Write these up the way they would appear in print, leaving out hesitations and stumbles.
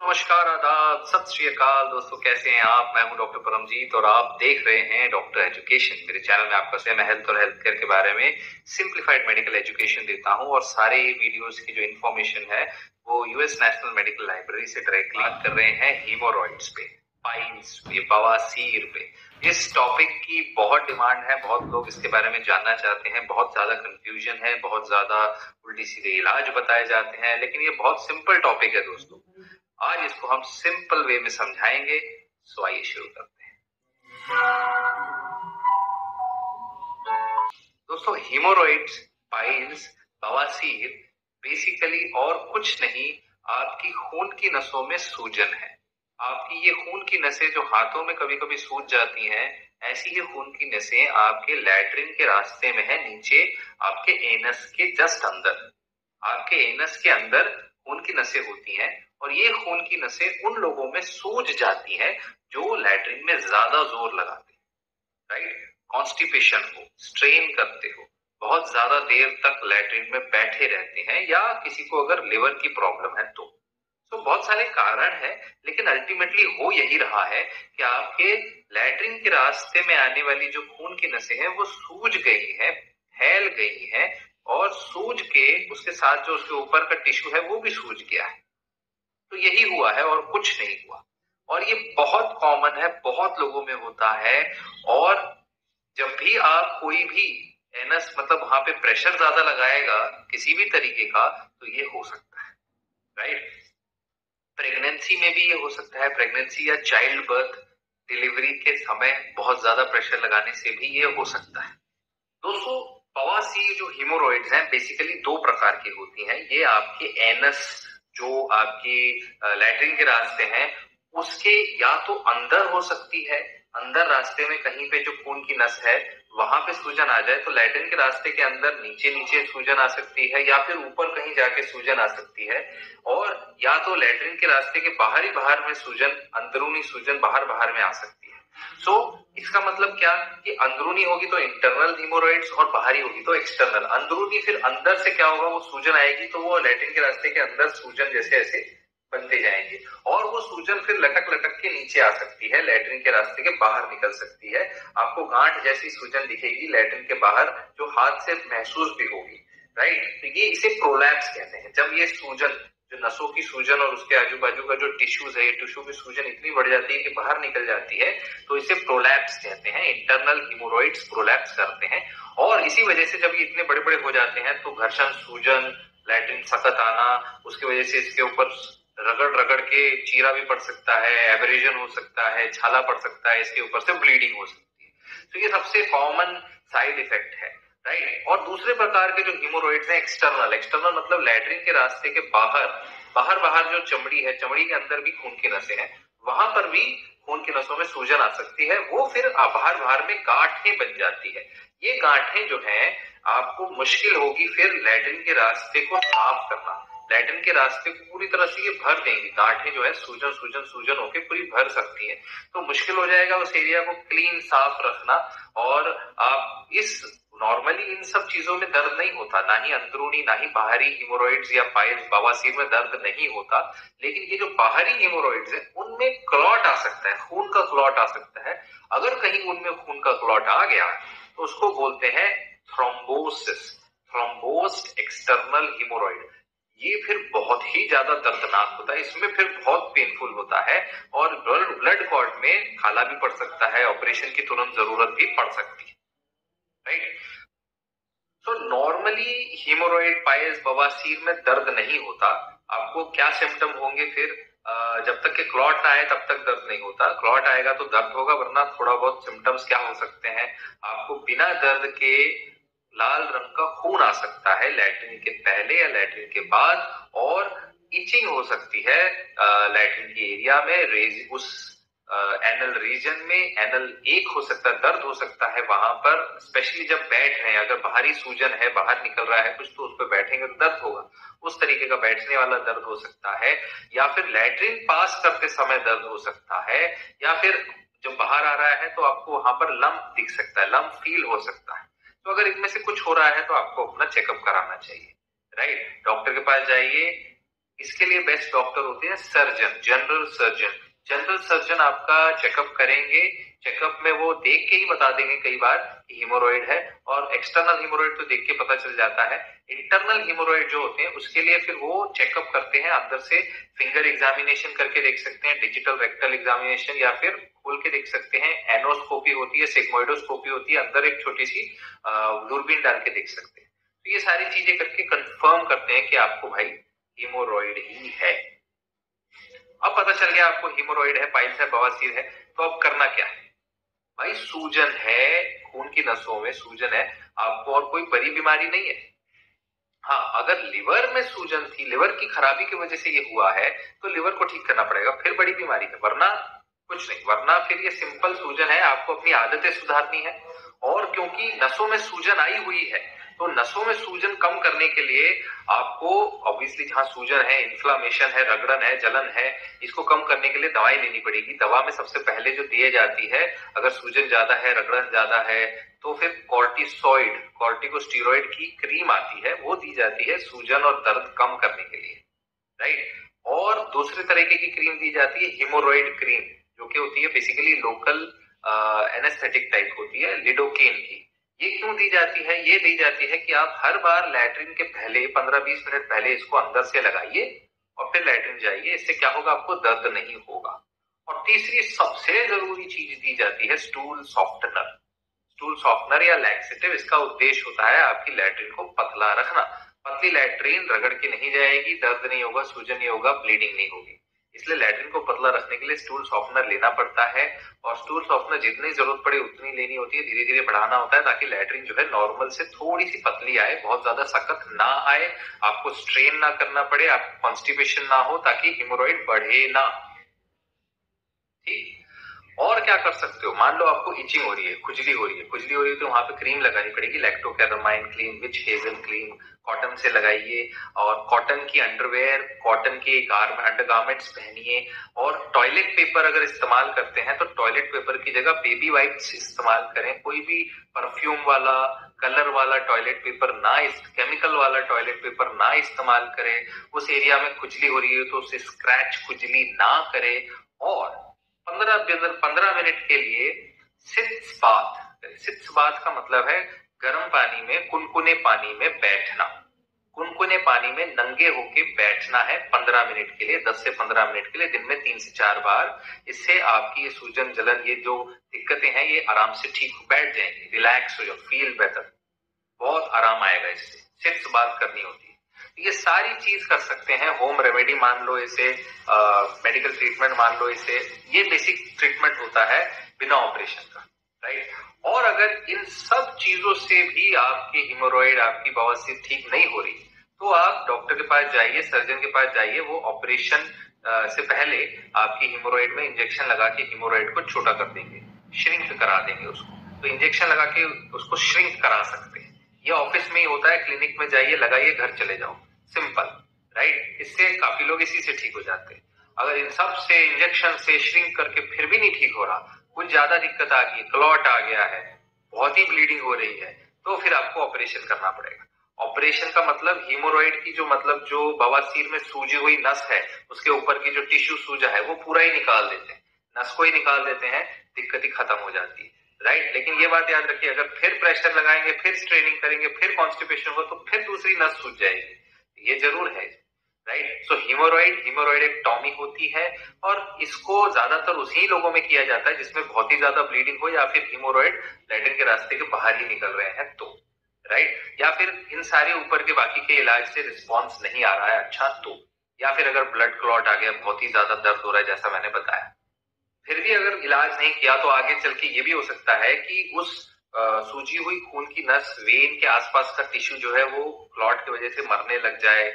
नमस्कार, आदाब, सत श्री अकाल दोस्तों, कैसे हैं आप। मैं हूं डॉक्टर परमजीत और आप देख रहे हैं डॉक्टर एजुकेशन। मेरे चैनल में आपका मैं हेल्थ और हेल्थ केयर के बारे में सिंप्लीफाइड मेडिकल एजुकेशन देता हूं और सारे वीडियोस की जो इन्फॉर्मेशन है वो यूएस नेशनल मेडिकल लाइब्रेरी से डायरेक्टली बात कर रहे हैं हीमोरॉइड्स पे, पाइल्स पे, बवासीर पे। इस टॉपिक की बहुत डिमांड है, बहुत लोग इसके बारे में जानना चाहते हैं, बहुत ज्यादा कंफ्यूजन है, बहुत ज्यादा उल्टी सीधे इलाज बताए जाते हैं, लेकिन ये बहुत सिंपल टॉपिक है दोस्तों। आज इसको हम सिंपल वे में समझाएंगे। सो आइए शुरू करते हैं। दोस्तों, हीमोरॉइड्स, पाइल्स, बवासीर बेसिकली और कुछ नहीं, आपकी खून की नसों में सूजन है। आपकी ये खून की नसें जो हाथों में कभी कभी सूज जाती हैं, ऐसी ही खून की नसें आपके लैट्रिन के रास्ते में है, नीचे आपके एनस के जस्ट अंदर। आपके एनस के अंदर खून की नसें होती हैं और ये खून की नसें उन लोगों में सूज जाती हैं जो लैट्रिन में ज्यादा जोर लगाते हैं, राइट। कॉन्स्टिपेशन हो, स्ट्रेन करते हो, बहुत ज्यादा देर तक लैट्रिन में बैठे रहते हैं, या किसी को अगर लिवर की प्रॉब्लम है तो बहुत सारे कारण हैं, लेकिन अल्टीमेटली हो यही रहा है कि आपके लैट्रिन के रास्ते में आने वाली जो खून की नसें हैं वो सूज गई हैं, फैल गई हैं, और सूज के उसके साथ जो उसके ऊपर का टिश्यू है वो भी सूज गया है। तो यही हुआ है और कुछ नहीं हुआ। और ये बहुत कॉमन है, बहुत लोगों में होता है। और जब भी आप कोई भी एनस मतलब वहां पे प्रेशर ज्यादा लगाएगा किसी भी तरीके का, तो ये हो सकता है, राइट। प्रेगनेंसी में भी ये हो सकता है, प्रेगनेंसी या चाइल्ड बर्थ, डिलीवरी के समय बहुत ज्यादा प्रेशर लगाने से भी ये हो सकता है। दोस्तों, बवासीर जो हीमोरॉइड्स हैं बेसिकली दो प्रकार की होती हैं। ये आपके एनस जो आपकी लैट्रिन के रास्ते हैं उसके या तो अंदर हो सकती है, अंदर रास्ते में कहीं पे जो खून की नस है वहां पे सूजन आ जाए तो लैट्रिन के रास्ते के अंदर नीचे नीचे सूजन आ सकती है, या फिर ऊपर कहीं जाके सूजन आ सकती है। और या तो लैट्रिन के रास्ते के बाहर में सूजन, अंदरूनी सूजन बाहर में आ सकती है। सो इसका मतलब क्या कि अंदरूनी होगी तो इंटरनल हीमोरॉइड्स और बाहरी होगी तो एक्सटर्नल। अंदरूनी फिर अंदर से क्या होगा, वो सूजन आएगी तो वो लैट्रिन के रास्ते के अंदर सूजन जैसे ऐसे बनते जाएंगे, और वो सूजन फिर लटक लटक के नीचे आ सकती है, लैट्रिन के रास्ते के बाहर निकल सकती है। आपको गांठ जैसी सूजन दिखेगी लैट्रिन के बाहर, जो हाथ से महसूस भी होगी, राइट। तो ये इसे प्रोलैप्स कहते हैं। जब ये सूजन, जो नसों की सूजन और उसके आजू बाजू का जो टिश्यूज है, ये टिश्यू की सूजन इतनी बढ़ जाती है कि बाहर निकल जाती है, तो इसे प्रोलैप्स कहते हैं। इंटरनल हीमोरॉइड्स प्रोलैप्स करते हैं, और इसी वजह से जब ये इतने बड़े बड़े हो जाते हैं तो घर्षण, सूजन, लैट्रिन सख्त आना, उसकी वजह से इसके ऊपर रगड़ रगड़ के चीरा भी पड़ सकता है, एब्रेजन हो सकता है, छाला पड़ सकता है, इसके ऊपर से ब्लीडिंग हो सकती है। तो ये सबसे कॉमन साइड इफेक्ट है, राइट। और दूसरे प्रकार के जो हीमोरॉइड्स हैं एक्सटर्नल, एक्सटर्नल मतलब लैट्रिन के रास्ते के बाहर बाहर जो चमड़ी है, चमड़ी के अंदर भी खून की नसें हैं, वहां पर भी खून की नसों में सूजन आ सकती है। वो फिर बाहर में गांठें बन जाती है। ये गांठें जो है आपको मुश्किल होगी फिर लैट्रिन के रास्ते को साफ करना। लैट्रिन के रास्ते को पूरी तरह से ये भर देंगी, गांठें जो है सूजन सूजन सूजन होकर पूरी भर सकती है। तो मुश्किल हो जाएगा उस एरिया को क्लीन साफ रखना। और आप इस नॉर्मली इन सब चीजों में दर्द नहीं होता, ना ही अंदरूनी ना ही बाहरी हीमोरॉइड्स या पाइल्स, बवासीर में दर्द नहीं होता। लेकिन ये जो बाहरी हीमोरॉइड्स है उनमें क्लॉट आ सकता है, खून का क्लॉट आ सकता है। अगर कहीं उनमें खून का क्लॉट आ गया तो उसको बोलते हैं थ्रोम्बोसिस, थ्रोम्बोस्ड एक्सटर्नल हीमोरॉइड। ये फिर बहुत ही ज्यादा दर्दनाक होता है, इसमें फिर बहुत पेनफुल होता है, और ब्लड क्लॉट में खाला भी पड़ सकता है, ऑपरेशन की तुरंत जरूरत भी पड़ सकती है, राइट। तो नॉर्मली हीमोरॉइड, पाइल्स, बवासीर में दर्द नहीं होता। आपको क्या सिम्टम होंगे फिर, जब तक के क्लॉट ना आए तब तक दर्द नहीं होता, क्लॉट आएगा तो दर्द होगा, वरना थोड़ा बहुत सिम्टम्स क्या हो सकते हैं, आपको बिना दर्द के लाल रंग का खून आ सकता है लैट्रिन के पहले या लैट्रिन के बाद, और इचिंग हो सकती है लैट्रिन की एरिया में, उस एनल रीजन में, एनल एक हो सकता है, दर्द हो सकता है वहां पर, स्पेशली जब बैठ रहे हैं। अगर बाहरी सूजन है, बाहर निकल रहा है कुछ, तो उस पर बैठेंगे तो दर्द होगा, उस तरीके का बैठने वाला दर्द हो सकता है। या फिर लैट्रिन पास करते समय दर्द हो सकता है, या फिर जब बाहर आ रहा है तो आपको वहां पर लंप दिख सकता है, लंप फील हो सकता है। तो अगर इनमें से कुछ हो रहा है तो आपको अपना चेकअप कराना चाहिए, राइट। डॉक्टर के पास जाइए, इसके लिए बेस्ट डॉक्टर होते हैं surgeon, general surgeon. General surgeon आपका चेकअप करेंगे, चेकअप में वो देख के ही बता देंगे कई बार कि हिमोरॉइड है, और एक्सटर्नल हिमोरॉइड तो देख के पता चल जाता है। इंटरनल हिमोरॉइड जो होते हैं उसके लिए फिर वो चेकअप करते हैं अंदर से, फिंगर एग्जामिनेशन करके देख सकते हैं, डिजिटल रेक्टल एग्जामिनेशन, या फिर खोल के देख सकते हैं, एनोस्कोपी होती है, सिग्मोइडोस्कोपी होती है, अंदर एक छोटी सी दूरबीन डाल के देख सकते हैं। तो ये सारी चीजें करके कंफर्म करते हैं कि आपको भाई हिमोरॉइड ही है। अब पता चल गया आपको हिमोरॉइड है, पाइल्स है, बवासीर है, तो अब करना क्या है भाई? सूजन है, खून की नसों में सूजन है आपको, और कोई बड़ी बीमारी नहीं है। हाँ, अगर लिवर में सूजन थी, लिवर की खराबी की वजह से ये हुआ है, तो लिवर को ठीक करना पड़ेगा, फिर बड़ी बीमारी है, वरना कुछ नहीं। वरना फिर ये सिंपल सूजन है, आपको अपनी आदतें सुधारनी है। और क्योंकि नसों में सूजन आई हुई है, तो नसों में सूजन कम करने के लिए आपको ऑब्वियसली जहां सूजन है, इन्फ्लामेशन है, रगड़न है, जलन है, इसको कम करने के लिए दवाई लेनी पड़ेगी। दवा में सबसे पहले जो दिए जाती है, अगर सूजन ज्यादा है, रगड़न ज्यादा है, तो फिर कॉर्टिसोइड, कॉर्टिकोस्टेरॉइड की क्रीम आती है, वो दी जाती है सूजन और दर्द कम करने के लिए, राइट। और दूसरे तरीके की क्रीम दी जाती है हिमोरॉइड क्रीम, जो कि होती है बेसिकली लोकल एनेस्थेटिक टाइप होती है, लिडोकेन की। ये क्यों दी जाती है? ये दी जाती है कि आप हर बार लैट्रिन के पहले 15-20 मिनट पहले इसको अंदर से लगाइए और फिर लैट्रिन जाइए। इससे क्या होगा? आपको दर्द नहीं होगा। और तीसरी सबसे जरूरी चीज दी जाती है स्टूल सॉफ्टनर। स्टूल सॉफ्टनर या लैक्सेटिव, इसका उद्देश्य होता है आपकी लैट्रिन को पतला रखना। पतली लैट्रिन रगड़ के नहीं जाएगी, दर्द नहीं होगा, सूजन नहीं होगा, ब्लीडिंग नहीं होगी। इसलिए लैट्रिन को पतला रखने के लिए स्टूल सॉफ्टनर लेना पड़ता है, और स्टूल सॉफ्टनर जितनी जरूरत पड़े उतनी लेनी होती है, धीरे धीरे बढ़ाना होता है, ताकि लैट्रिन जो है नॉर्मल से थोड़ी सी पतली आए, बहुत ज्यादा सख्त ना आए, आपको स्ट्रेन ना करना पड़े, आपको कॉन्स्टिपेशन ना हो, ताकि हिमोरॉइड बढ़े ना। ठीक। और क्या कर सकते हो? मान लो आपको इचिंग हो रही है, खुजली हो रही है, खुजली हो रही है, तो वहां पे क्रीम लगानी पड़ेगी, lacto calamine cream, witch hazel cream, cotton से लगाइए, और कॉटन की अंडरवेयर, कॉटन के अंडरगारमेंट्स पहनिए। और टॉयलेट पेपर अगर इस्तेमाल करते हैं तो टॉयलेट पेपर की जगह बेबी वाइप्स इस्तेमाल करें। कोई भी परफ्यूम वाला, कलर वाला टॉयलेट पेपर ना, केमिकल वाला टॉयलेट पेपर ना इस्तेमाल करें। उस एरिया में खुजली हो रही है तो उसे स्क्रैच खुजली ना करे। और 15 मिनट के लिए सिट्स बाथ। सिट्स बाथ का मतलब है गर्म पानी में, कुनकुने पानी में बैठना। कुनकुने पानी में नंगे होके बैठना है 15 मिनट के लिए, 10 से 15 मिनट के लिए, दिन में 3 से 4 बार। इससे आपकी ये सूजन, जलन, ये जो दिक्कतें हैं, ये आराम से ठीक बैठ जाएंगी, रिलैक्स हो जाओ, फील बेटर, बहुत आराम आएगा इससे। सिट्स बात करनी होती है। ये सारी चीज कर सकते हैं, होम रेमेडी मान लो इसे, मेडिकल ट्रीटमेंट मान लो इसे। ये बेसिक ट्रीटमेंट होता है बिना ऑपरेशन का, राइट। और अगर इन सब चीजों से भी आपकी हिमोरॉइड, आपकी बवासीर ठीक नहीं हो रही, तो आप डॉक्टर के पास जाइए, सर्जन के पास जाइए। वो ऑपरेशन से पहले आपकी हिमोरॉइड में इंजेक्शन लगा के हिमोरॉइड को छोटा कर देंगे, श्रिंक करा देंगे उसको। तो इंजेक्शन लगा के उसको श्रिंक करा सकते हैं। ये ऑफिस में ही होता है, क्लिनिक में जाइए, लगाइए, घर चले जाओ, सिंपल, राइट। इससे काफी लोग इसी से ठीक हो जाते हैं। अगर इन सब से, इंजेक्शन से, श्रिंक करके फिर भी नहीं ठीक हो रहा, कुछ ज्यादा दिक्कत आ गई, क्लॉट आ गया है, बहुत ही ब्लीडिंग हो रही है, तो फिर आपको ऑपरेशन करना पड़ेगा। ऑपरेशन का मतलब हीमोरॉइड की जो बवासीर में सूजी हुई नस है, उसके ऊपर की जो टिश्यू सूजा है, वो पूरा ही निकाल देते हैं, नस को ही निकाल देते हैं, दिक्कत ही खत्म हो जाती है, राइट। लेकिन ये बात याद रखिए, अगर फिर प्रेशर लगाएंगे, फिर स्ट्रेनिंग करेंगे, फिर कॉन्स्टिपेशन हो, तो फिर दूसरी नस सूज जाएगी, ये जरूर है, राइट। सो हिमोरॉइड एक टॉमी होती है, और इसको ज्यादातर उसी लोगों में किया जाता है जिसमें बहुत ही ज्यादा ब्लीडिंग हो, या फिर हिमोरॉइड लैट्रिन के रास्ते के बाहर ही निकल रहे हैं तो, राइट। या फिर इन सारे ऊपर के बाकी के इलाज से रिस्पॉन्स नहीं आ रहा है अच्छा तो, या फिर अगर ब्लड क्लॉट आ गया, बहुत ही ज्यादा दर्द हो रहा है जैसा मैंने बताया, फिर भी अगर इलाज नहीं किया तो आगे चल के ये भी हो सकता है कि उस सूजी हुई खून की नस, वेन के आसपास का टिश्यू जो है वो क्लॉट की वजह से मरने लग जाए,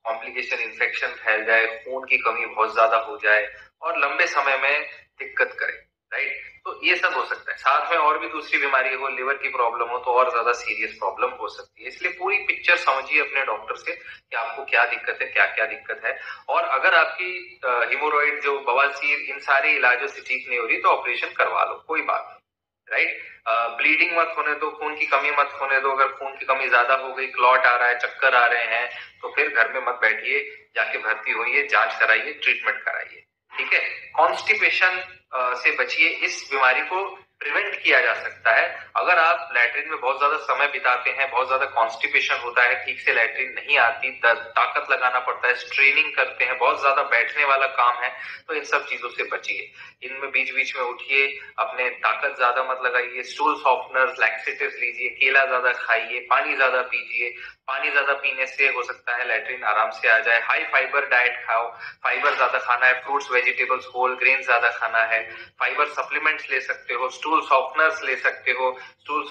कॉम्प्लिकेशन, इन्फेक्शन फैल जाए, खून की कमी बहुत ज्यादा हो जाए, और लंबे समय में दिक्कत करे, राइट। तो ये सब हो सकता है। साथ में और भी दूसरी बीमारी हो, लिवर की प्रॉब्लम हो, तो और ज्यादा सीरियस प्रॉब्लम हो सकती है। इसलिए पूरी पिक्चर समझिए अपने डॉक्टर से कि आपको क्या दिक्कत है, क्या क्या दिक्कत है। और अगर आपकी हिमोरॉइड, जो बवासीर, इन सारे इलाजों से ठीक नहीं हो रही, तो ऑपरेशन करवा लो, कोई बात नहीं, राइट। ब्लीडिंग मत होने दो, खून की कमी मत होने दो। अगर खून की कमी ज्यादा हो गई, क्लॉट आ रहा है, चक्कर आ रहे हैं, तो फिर घर में मत बैठिए, जाके भर्ती होइए, जांच कराइए, ट्रीटमेंट कराइए। ठीक है। कॉन्स्टिपेशन से बचिए, इस बीमारी को प्रिवेंट किया जा सकता है। अगर आप लैट्रिन में बहुत ज्यादा समय बिताते हैं, बहुत ज्यादा कॉन्स्टिपेशन होता है, ठीक से लैट्रिन नहीं आती, ताकत लगाना पड़ता है, स्ट्रेनिंग करते हैं, बहुत ज्यादा बैठने वाला काम है, तो इन सब चीजों से बचिए। इनमें बीच बीच में उठिए, अपने ताकत ज्यादा मत लगाइए, स्टूल सॉफ्टनर, लैक्सेटिव्स लीजिए, केला ज्यादा खाइए, पानी ज्यादा पीजिए। पानी ज्यादा पीने से हो सकता है लैट्रिन आराम से आ जाए। हाई फाइबर डाइट खाओ, फाइबर ज्यादा खाना है, फ्रूट्स, वेजिटेबल्स, होल ग्रेन ज्यादा खाना है। फाइबर सप्लीमेंट्स ले सकते हो, स्टूल सॉफ्टनर्स ले सकते हो। स्टूल